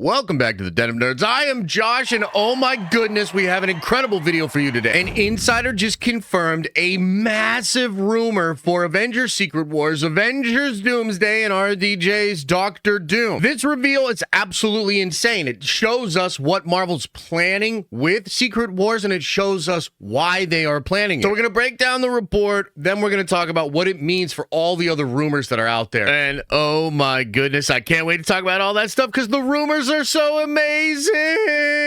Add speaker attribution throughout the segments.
Speaker 1: Welcome back to the Den of Nerds. I am Josh, and oh my goodness, we have an incredible video for you today. An insider just confirmed a massive rumor for Avengers Secret Wars, Avengers Doomsday, and RDJ's Doctor Doom. This reveal is absolutely insane. It shows us what Marvel's planning with Secret Wars, and it shows us why they are planning it. So we're going to break down the report, then we're going to talk about what it means for all the other rumors that are out there. And oh my goodness, I can't wait to talk about all that stuff because the rumors are so amazing.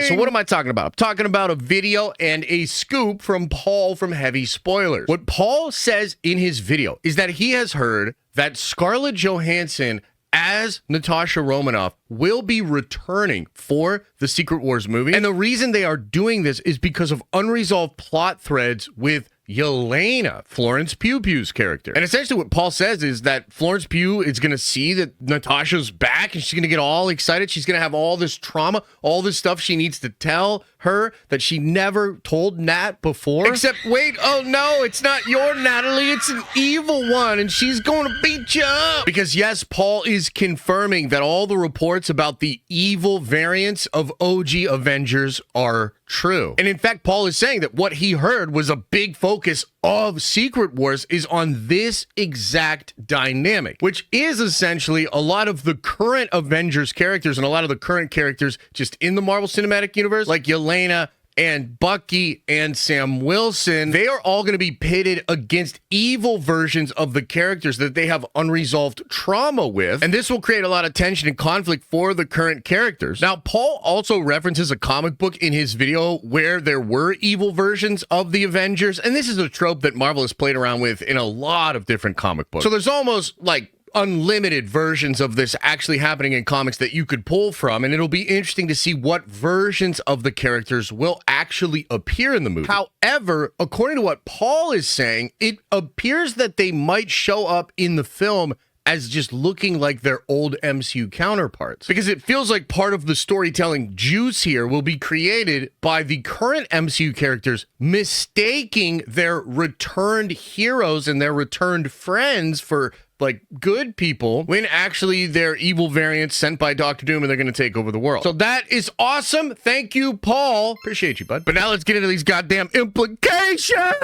Speaker 1: So what am I talking about? I'm talking about a video and a scoop from Paul from Heavy Spoilers. What Paul says in his video is that he has heard that Scarlett Johansson as Natasha Romanoff will be returning for the Secret Wars movie. And the reason they are doing this is because of unresolved plot threads with Yelena, Florence Pugh's character. And essentially what Paul says is that Florence Pugh is going to see that Natasha's back and she's going to get all excited. She's going to have all this trauma, all this stuff she needs to tell her that she never told Nat before. Except, wait, oh no, it's not your Natalie, it's an evil one and she's going to beat you up. Because yes, Paul is confirming that all the reports about the evil variants of OG Avengers are true. And in fact, Paul is saying that what he heard was a big focus of Secret Wars is on this exact dynamic, which is essentially a lot of the current Avengers characters and a lot of the current characters just in the Marvel Cinematic Universe, like Yelena and Bucky and Sam Wilson. They are all going to be pitted against evil versions of the characters that they have unresolved trauma with. And this will create a lot of tension and conflict for the current characters. Now, Paul also references a comic book in his video where there were evil versions of the Avengers. And this is a trope that Marvel has played around with in a lot of different comic books. So there's almost like unlimited versions of this actually happening in comics that you could pull from, and it'll be interesting to see what versions of the characters will actually appear in the movie. However, according to what Paul is saying, it appears that they might show up in the film as just looking like their old MCU counterparts. Because it feels like part of the storytelling juice here will be created by the current MCU characters mistaking their returned heroes and their returned friends for like good people when actually they're evil variants sent by Doctor Doom and they're going to take over the world. So that is awesome. Thank you, Paul. Appreciate you, bud. But now let's get into these goddamn implications.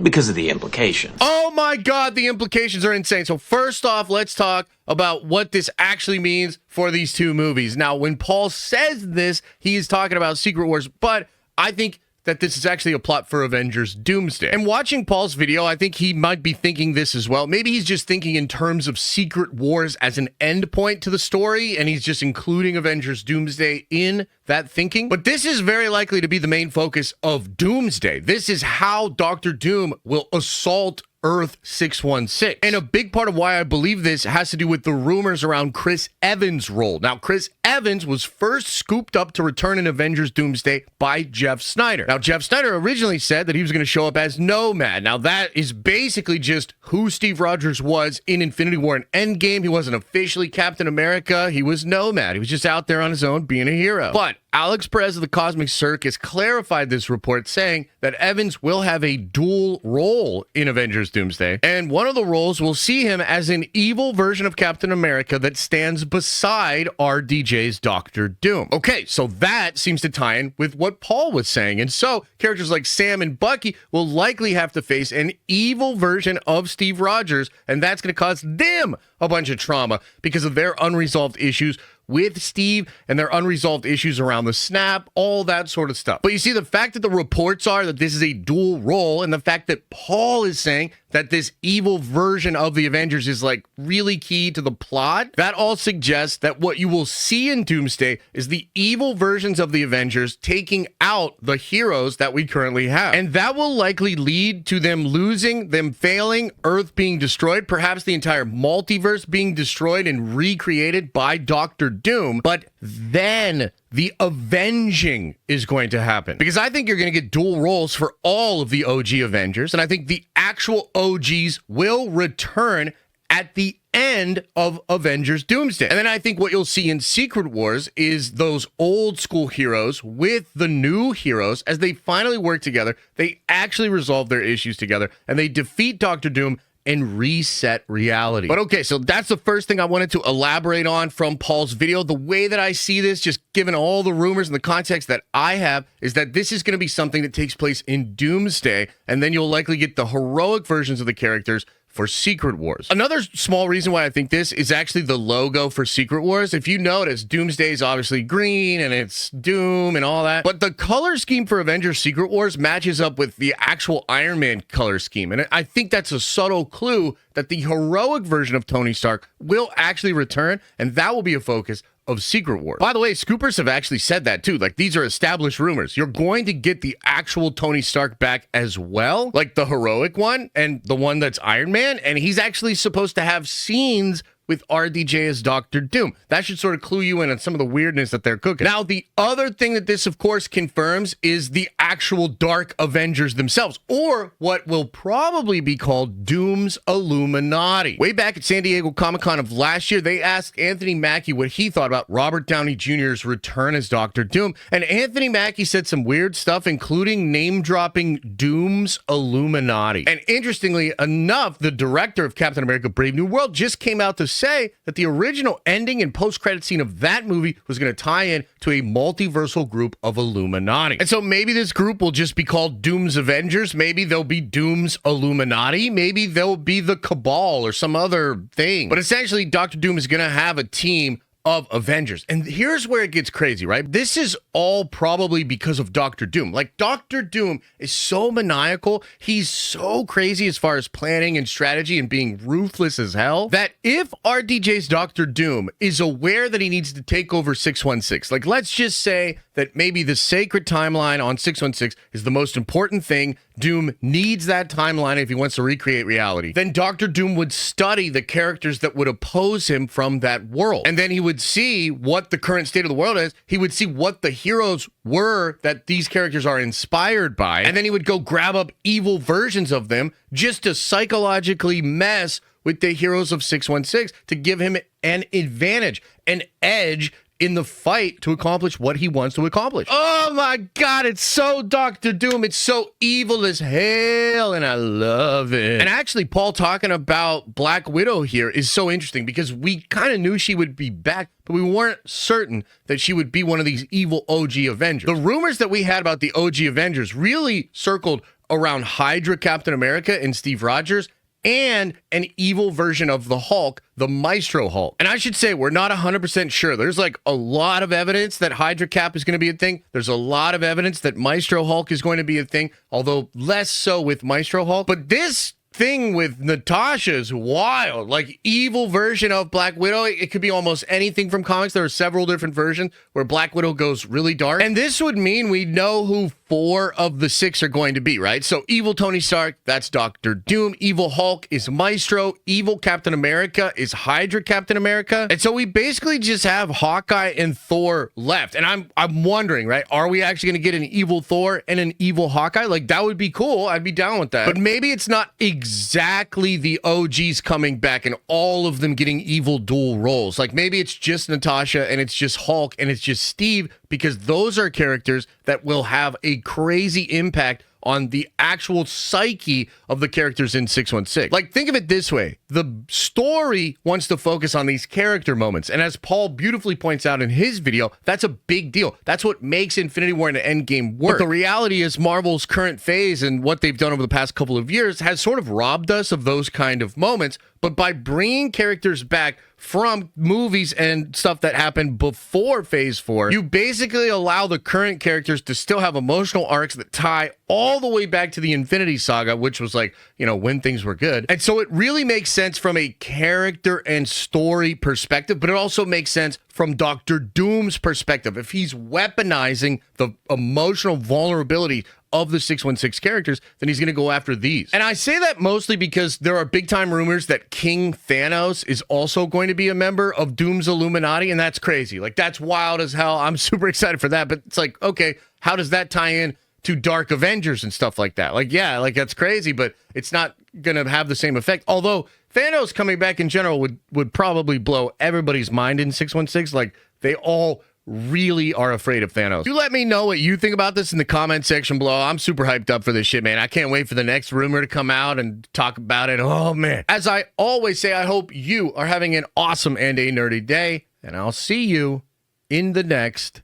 Speaker 2: Because of the implications.
Speaker 1: Oh my God, the implications are insane. So first off, let's talk about what this actually means for these two movies. Now, when Paul says this, he is talking about Secret Wars, but I think that this is actually a plot for Avengers Doomsday. And watching Paul's video, I think he might be thinking this as well. Maybe he's just thinking in terms of Secret Wars as an endpoint to the story, and he's just including Avengers Doomsday in that thinking. But this is very likely to be the main focus of Doomsday. This is how Doctor Doom will assault Earth 616. And a big part of why I believe this has to do with the rumors around Chris Evans' role. Now, Chris Evans was first scooped up to return in Avengers Doomsday by Jeff Snyder. Now, Jeff Snyder originally said that he was going to show up as Nomad. Now, that is basically just who Steve Rogers was in Infinity War and Endgame. He wasn't officially Captain America. He was Nomad. He was just out there on his own being a hero. But Alex Perez of the Cosmic Circus clarified this report, saying that Evans will have a dual role in Avengers Doomsday, and one of the roles will see him as an evil version of Captain America that stands beside RDJ's Doctor Doom. Okay, so that seems to tie in with what Paul was saying, and so characters like Sam and Bucky will likely have to face an evil version of Steve Rogers, and that's going to cause them a bunch of trauma because of their unresolved issues with Steve and their unresolved issues around the snap, all that sort of stuff. But you see, the fact that the reports are that this is a dual role, and the fact that Paul is saying that this evil version of the Avengers is like really key to the plot, that all suggests that what you will see in Doomsday is the evil versions of the Avengers taking out the heroes that we currently have. And that will likely lead to them losing, them failing, Earth being destroyed, perhaps the entire multiverse being destroyed and recreated by Doctor Doom. But then the avenging is going to happen, because I think you're going to get dual roles for all of the OG Avengers, and I think the actual OGs will return at the end of Avengers Doomsday. And then I think what you'll see in Secret Wars is those old school heroes with the new heroes as they finally work together. They actually resolve their issues together and they defeat Doctor Doom and reset reality. But okay, so that's the first thing I wanted to elaborate on from Paul's video. The way that I see this, just given all the rumors and the context that I have, is that this is going to be something that takes place in Doomsday, and then you'll likely get the heroic versions of the characters for Secret Wars. Another small reason why I think this is actually the logo for Secret Wars. If you notice, Doomsday is obviously green and it's Doom and all that, but the color scheme for Avengers Secret Wars matches up with the actual Iron Man color scheme. And I think that's a subtle clue that the heroic version of Tony Stark will actually return, and that will be a focus of Secret Wars. By the way, scoopers have actually said that too. Like, these are established rumors. You're going to get the actual Tony Stark back as well, like the heroic one and the one that's Iron Man, and he's actually supposed to have scenes with RDJ as Doctor Doom. That should sort of clue you in on some of the weirdness that they're cooking. Now, the other thing that this, of course, confirms is the actual Dark Avengers themselves, or what will probably be called Doom's Illuminati. Way back at San Diego Comic-Con of last year, they asked Anthony Mackie what he thought about Robert Downey Jr.'s return as Doctor Doom, and Anthony Mackie said some weird stuff, including name-dropping Doom's Illuminati. And interestingly enough, the director of Captain America: Brave New World just came out to say that the original ending and post-credit scene of that movie was going to tie in to a multiversal group of Illuminati. And so maybe this group will just be called Doom's Avengers. Maybe they'll be Doom's Illuminati. Maybe they'll be the Cabal or some other thing. But essentially, Doctor Doom is going to have a team of Avengers. And here's where it gets crazy, right? This is all probably because of Doctor Doom. Like, Doctor Doom is so maniacal. He's so crazy as far as planning and strategy and being ruthless as hell, that if RDJ's Doctor Doom is aware that he needs to take over 616, like, let's just say that maybe the sacred timeline on 616 is the most important thing. Doom needs that timeline if he wants to recreate reality. Then Doctor Doom would study the characters that would oppose him from that world. And then he would see what the current state of the world is. He would see what the heroes were that these characters are inspired by. And then he would go grab up evil versions of them just to psychologically mess with the heroes of 616 to give him an advantage, an edge in the fight to accomplish what he wants to accomplish. Oh my God, it's so Doctor Doom. It's so evil as hell, and I love it. And actually, Paul talking about Black Widow here is so interesting because we kind of knew she would be back, but we weren't certain that she would be one of these evil OG Avengers. The rumors that we had about the OG Avengers really circled around Hydra Captain America and Steve Rogers, and an evil version of the Hulk, the Maestro Hulk. And I should say, we're not 100% sure. There's like a lot of evidence that Hydra Cap is going to be a thing. There's a lot of evidence that Maestro Hulk is going to be a thing, although less so with Maestro Hulk. But this thing with Natasha is wild. Like, evil version of Black Widow. It could be almost anything from comics. There are several different versions where Black Widow goes really dark. And this would mean we know who 4 of the 6 are going to be, right? So evil Tony Stark, that's Doctor Doom. Evil Hulk is Maestro. Evil Captain America is Hydra Captain America. And so we basically just have Hawkeye and Thor left. And I'm wondering, right? Are we actually going to get an evil Thor and an evil Hawkeye? Like, that would be cool. I'd be down with that. But maybe it's not exactly the OGs coming back and all of them getting evil dual roles. Like, maybe it's just Natasha and it's just Hulk and it's just Steve, because those are characters that will have a crazy impact on the actual psyche of the characters in 616. Like, think of it this way. The story wants to focus on these character moments. And as Paul beautifully points out in his video, that's a big deal. That's what makes Infinity War and Endgame work. But the reality is Marvel's current phase and what they've done over the past couple of years has sort of robbed us of those kind of moments. But by bringing characters back from movies and stuff that happened before Phase 4, you basically allow the current characters to still have emotional arcs that tie all the way back to the Infinity Saga, which was like, you know, when things were good. And so it really makes sense from a character and story perspective, but it also makes sense from Doctor Doom's perspective. If he's weaponizing the emotional vulnerability of the 616 characters, then he's going to go after these. And I say that mostly because there are big time rumors that King Thanos is also going to be a member of Doom's Illuminati, and that's crazy. Like, that's wild as hell. I'm super excited for that, but it's like, okay, how does that tie in to Dark Avengers and stuff like that? Like, yeah, like, that's crazy, but it's not going to have the same effect. Although Thanos coming back in general would probably blow everybody's mind in 616. Like, they all really are afraid of Thanos. You let me know what you think about this in the comment section below. I'm super hyped up for this shit, man. I can't wait for the next rumor to come out and talk about it. Oh, man. As I always say, I hope you are having an awesome and a nerdy day, and I'll see you in the next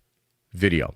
Speaker 1: video.